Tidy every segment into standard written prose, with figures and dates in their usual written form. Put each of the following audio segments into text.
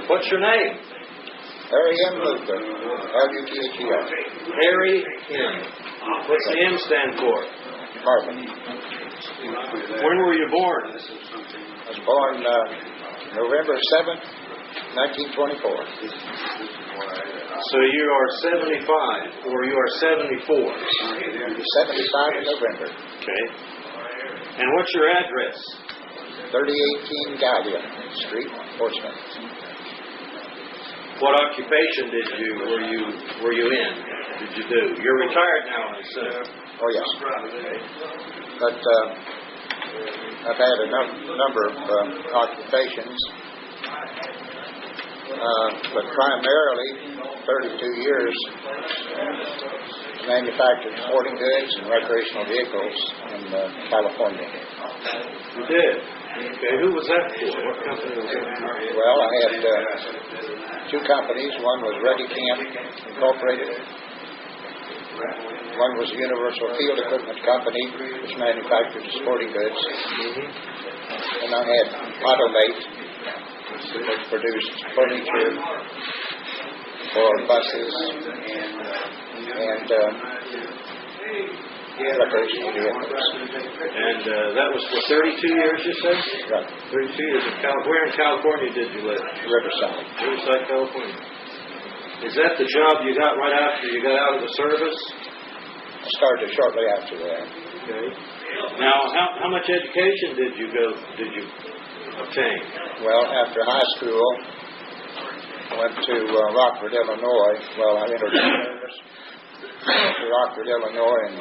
What's your name? Harry M. Luther, L-U-T-H-E-R. Harry M. What's the M stand for? Marvin. When were you born? I was born November 7th, 1924. So you are 75, or you are 74. 75 in November. Okay. And what's your address? 3018 Gallia Street, Portsmouth. What occupation were you in? Did you do? You're retired now, I said. Oh yes. But I've had a number of occupations, but primarily 32 years manufactured sporting goods and recreational vehicles in California. You did? Okay, who was that for? What company was that? Well, I had two companies. One was Ready Camp Incorporated. One was a Universal Field Equipment Company, which manufactured sporting goods. And I had Automate, which produced furniture for buses and recreational vehicles. And that was for 32 years, you said? Right. 32 years in California. Where in California did you live? Riverside. Riverside, California. Is that the job you got right after you got out of the service? I started shortly after that. Okay. Now, how much education did you obtain? Well, after high school, I went to Rockford, Illinois. Well, I entered the service. Went to Rockford, Illinois, and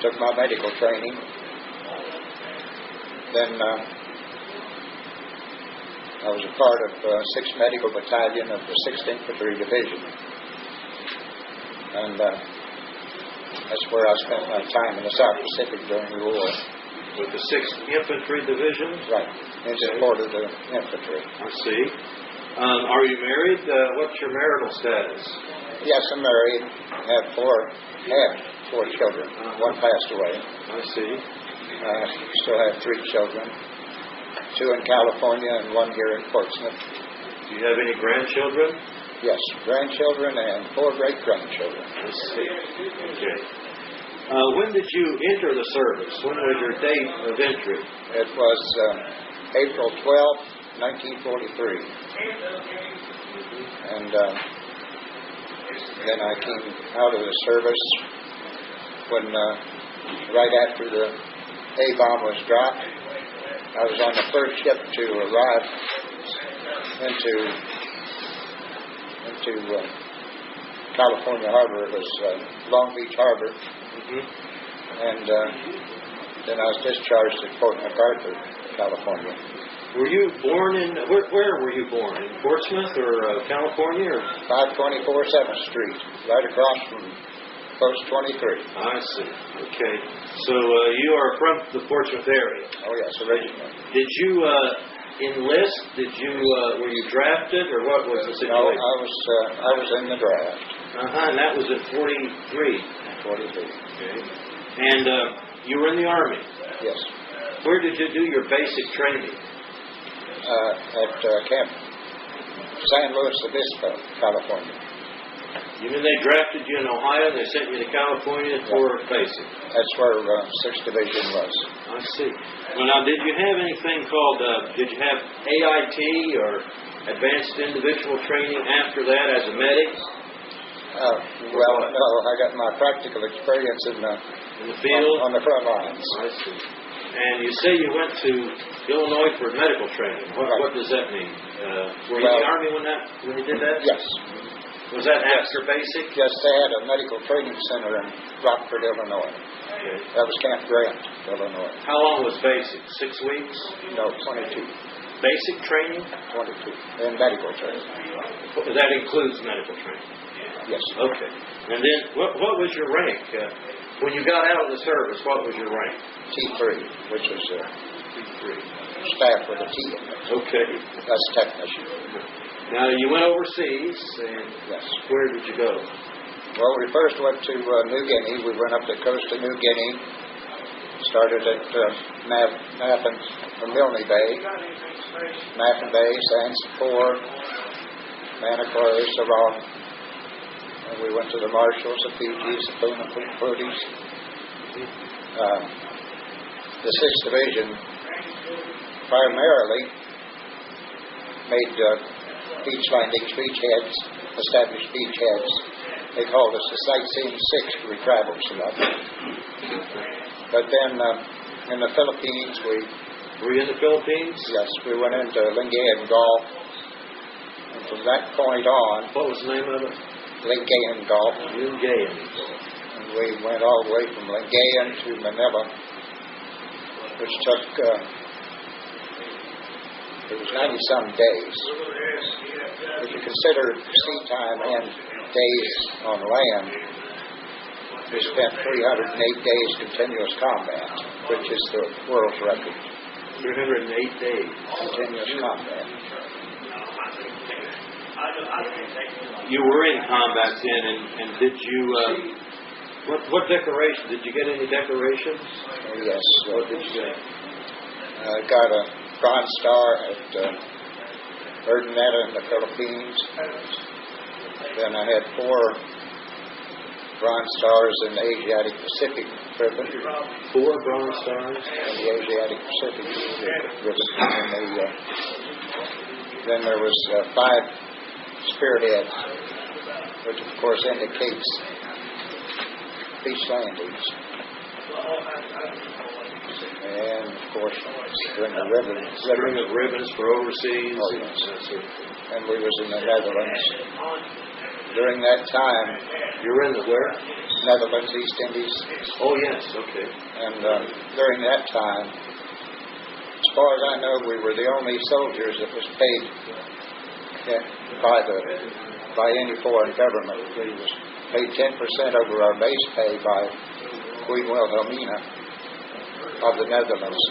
took my medical training. Then I was a part of 6th Medical Battalion of the 6th Infantry Division. And that's where I spent my time in the South Pacific during the war. With the 6th Infantry Division? Right, in support of the infantry. I see. Are you married? What's your marital status? Yes, I'm married. I have four children. One passed away. I see. I still have 3 children. 2 in California and 1 here in Portsmouth. Do you have any grandchildren? Yes, grandchildren and 4 great-grandchildren. I see. Okay. When did you enter the service? When was your date of entry? It was April 12th, 1943. And then I came out of the service when, right after the A-bomb was dropped. I was on the first ship to arrive into California Harbor. It was Long Beach Harbor. And then I was discharged at Fort MacArthur, California. Were you born in, where were you born? In Portsmouth or California? Or? 524 7th Street, right across from Post 23. I see. Okay. So you are from the Portsmouth area? Oh yes, originally. Did you enlist? Were you drafted, or what was the situation? No, I was in the draft. And that was at 43. 43. Okay. And you were in the Army? Yes. Where did you do your basic training? At Camp San Luis Obispo, California. You mean they drafted you in Ohio and they sent you to California for basic? That's where 6th Division was. I see. Well, now, did you have anything called, did you have AIT or Advanced Individual Training after that as a medic? Well, no, I got my practical experience in the field? On the front lines. I see. And you say you went to Illinois for medical training. What does that mean? Were you in the Army when you did that? Yes. Was that after basic? Yes, they had a medical training center in Rockford, Illinois. Okay. That was Camp Grant, Illinois. How long was basic? 6 weeks? No, 22. Basic training? 22. And medical training. That includes medical training? Yes. Okay. And then, what was your rank? When you got out of the service, what was your rank? T3, which was T3. Staff with a T in it. Okay. That's technician. Now, you went overseas, and yes. Where did you go? Well, we first went to New Guinea. We went up the coast of New Guinea, Started at Maffin or Milne Bay, Maffin Bay, Sansepor, Manacor, Sarong. And we went to the Marshalls, the Fijis, the Punafutis. The 6th Division primarily made beach-landings, beachheads, established beachheads. They called us the Sightseeing 6 we traveled so much. But then in the Philippines, Were you in the Philippines? Yes, we went into Lingayen Gulf. And from that point on, What was the name of it? Lingayen Gulf. Lingayen. And we went all the way from Lingayen to Manila, which took, it was 90-some days. If you consider sea time and days on land, we spent 308 days continuous combat, which is the world's record. 308 days. Continuous combat. You were in combat then, and did you, what decoration, did you get any decorations? Oh, yes. What did you get? I got a Bronze Star at Urdaneta in the Philippines. Then I had 4 Bronze Stars in the Asiatic Pacific ribbon. 4 Bronze Stars? In the Asiatic Pacific ribbon. And then there was 5 spearheads, which of course indicates beach landings. And of course, string of ribbons. String of ribbons for overseas. Oh, yes. And we was in the Netherlands. During that time, You were in the where? Netherlands, East Indies. Oh, yes, okay. And during that time, as far as I know, we were the only soldiers that was paid by any foreign government. We was paid 10% over our base pay by Queen Wilhelmina of the Netherlands.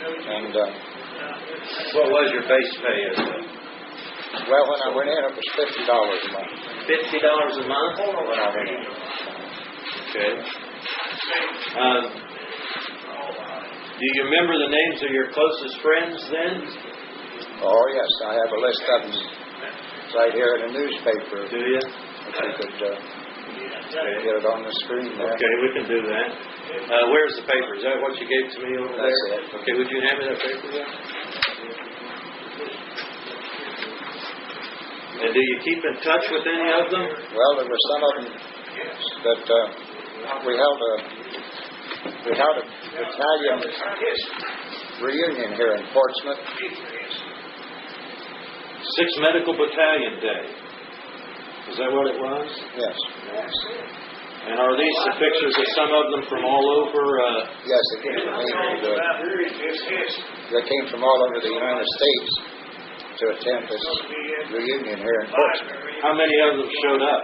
And What was your base pay? well, when I went in, it was $50 a month. $50 a month? When I went in. Okay. Do you remember the names of your closest friends then? Oh yes, I have a list of them right here in a newspaper. Do you? If you could get it on the screen there. Okay, we can do that. Where's the paper? Is that what you gave to me over there? That's it. Okay, would you hand me that paper there? And do you keep in touch with any of them? Well, there were some of them that we held a battalion reunion here in Portsmouth. 6th Medical Battalion Day. Is that what it was? Yes. And are these the pictures of some of them from all over? Yes, they came from all over the United States to attend this reunion here in Portsmouth. How many of them showed up?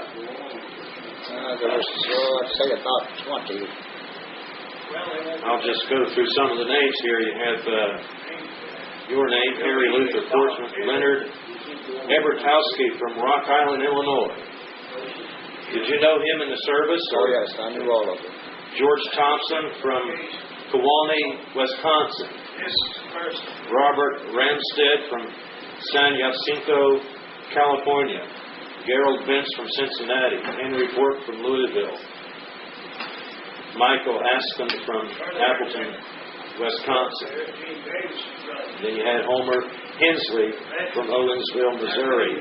There was, I'd say, about 20. I'll just go through some of the names here. You have your name, Harry Luther Portsmouth, Leonard Ebertowski from Rock Island, Illinois. Did you know him in the service? Oh, yes, I knew all of them. George Thompson from Kewaunee, Wisconsin. Robert Ramstead from San Jacinto, California. Gerald Vince from Cincinnati. Henry Bork from Louisville. Michael Aspen from Appleton, Wisconsin. Then you had Homer Hensley from Owensville, Missouri.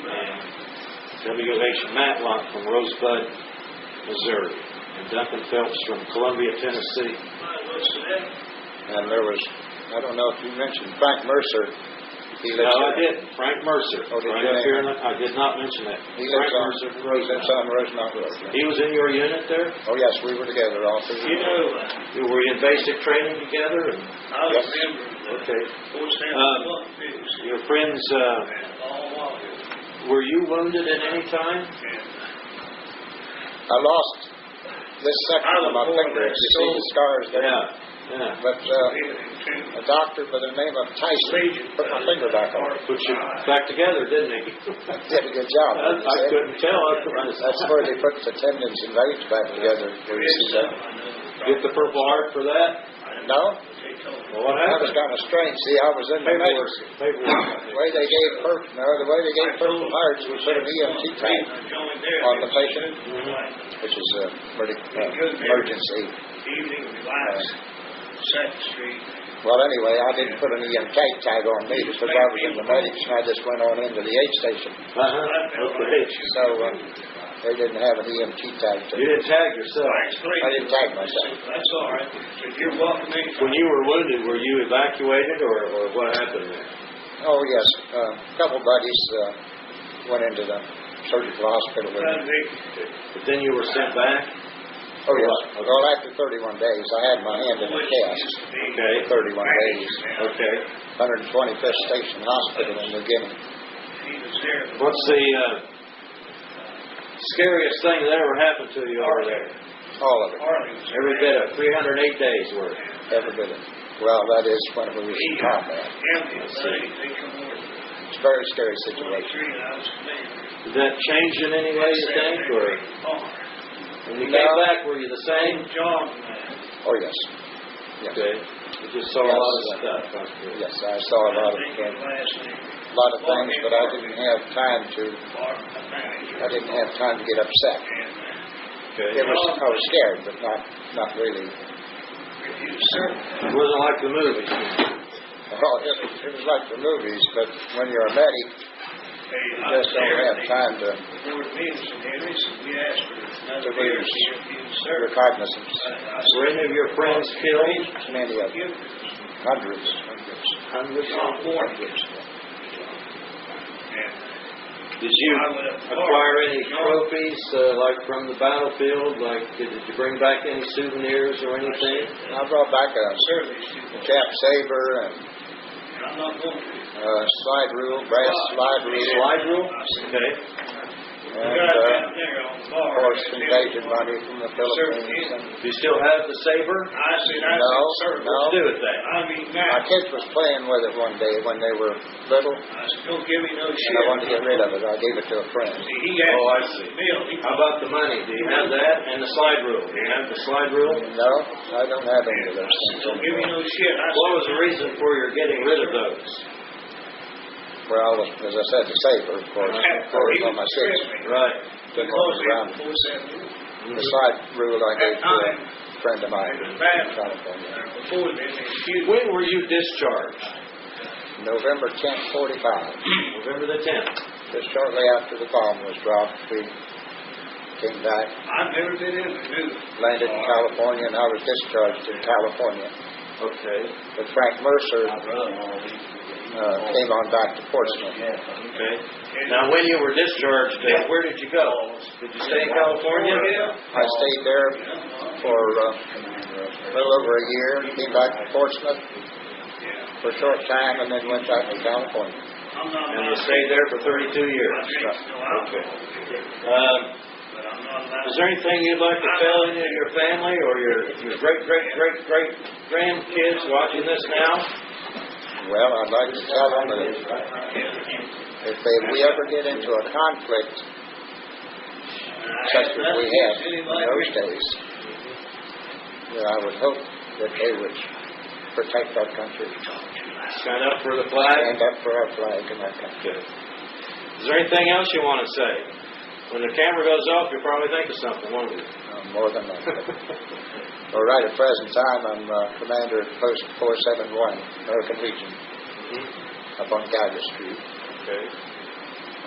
And W.H. Matlock from Rosebud, Missouri. And Duncan Phelps from Columbia, Tennessee. And there was, I don't know if you mentioned Frank Mercer. No, I didn't. Frank Mercer. Oh, did right you up here I did not mention that. Frank Mercer from lives on Rosemount Road. He was in your unit there? Oh, yes, we were together all through. Were you in basic training together? Yes. Okay. Your friends, were you wounded at any time? I lost this section of my finger. You see the scars there? Yeah. But a doctor by the name of Tyson put my finger back on. Put you back together, didn't he? Did a good job. I couldn't tell. That's where they put the tendons and veins back together. Where you see that? Get the Purple Heart for that? No. Well, what That was happened? kind of strange. See, I was in the medics. The way they gave Purple Hearts, we put an EMT tank on the patient, which is a emergency. Well, anyway, I didn't put an EMT tag on me because I was in the medics, and I just went on into the aid station. Okay. So they didn't have an EMT tag. You didn't tag yourself. I didn't tag myself. That's all right. If you're welcome anytime. When you were wounded, were you evacuated, or what happened there? Oh, yes. A couple buddies went into the surgical hospital with me. But then you were sent back? Oh, yes. Well, after 31 days, I had my hand in a cast. Okay. 31 days. Okay. 125th Station Hospital in New Guinea. What's the scariest thing that ever happened to you over there? All of it. Every bit of 308 days worth. Every bit of it. Well, that is when we was in combat. It's a very scary situation. Did that change in any way, you think? Or when you came back, were you the same? Oh, yes. Yes. Okay. You just saw a lot of stuff. Yes, I saw a lot of things, but I didn't have time to get upset. Okay. I was scared, but not really. It wasn't like the movies. Oh, it was like the movies, but when you're a medic, you just don't have time to lose your cognizance. Were any of your friends killed? Many of them. Hundreds. Did you acquire any trophies, like from the battlefield? Like, did you bring back any souvenirs or anything? I brought back a Jap saber and slide rule, brass slide rule. Slide rule? Okay. And, of course, contagion money from the Philippines. Do you still have the saber? No. Let's do it then. My kids was playing with it one day when they were little, and I wanted to get rid of it. I gave it to a friend. Oh, I see. How about the money? Do you have that? And the slide rule? Do you have the slide rule? No, I don't have any of those things. What was the reason for your getting rid of those? Well, as I said, the saber, of course, on my six. Right. Didn't want it around. The slide rule I gave to a friend of mine in California. When were you discharged? November 10th, 45. November the 10th. Just shortly after the bomb was dropped, we came back. I've never been in the news. Landed in California, and I was discharged in California. Okay. But Frank Mercer came on back to Portsmouth. Okay. Now, when you were discharged, where did you go? Did you stay in California? I stayed there for a little over a year, came back to Portsmouth for a short time, and then went back to California. And you stayed there for 32 years? Okay. Is there anything you'd like to tell any of your family or your great-great-great-great-grandkids watching this now? Well, I'd like to tell them that if we ever get into a conflict such as we had in those days, that I would hope that they would protect our country. Stand up for the flag? Stand up for our flag and our country. Good. Is there anything else you want to say? When the camera goes off, you'll probably think of something, won't you? More than that. Well, right at present time, I'm commander at Post 471, American Legion, up on Geiger Street. Okay.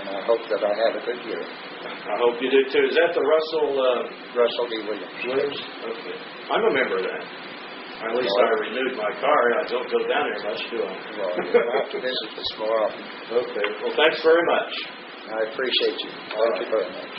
And I hope that I have a good year. I hope you do too. Is that the Russell D. Williams? Okay. I'm a member of that. At least I renewed my car. I don't go down there much, do I? Well, you'll have to visit this more often. Okay. Well, thanks very much. I appreciate you. Thank you very much.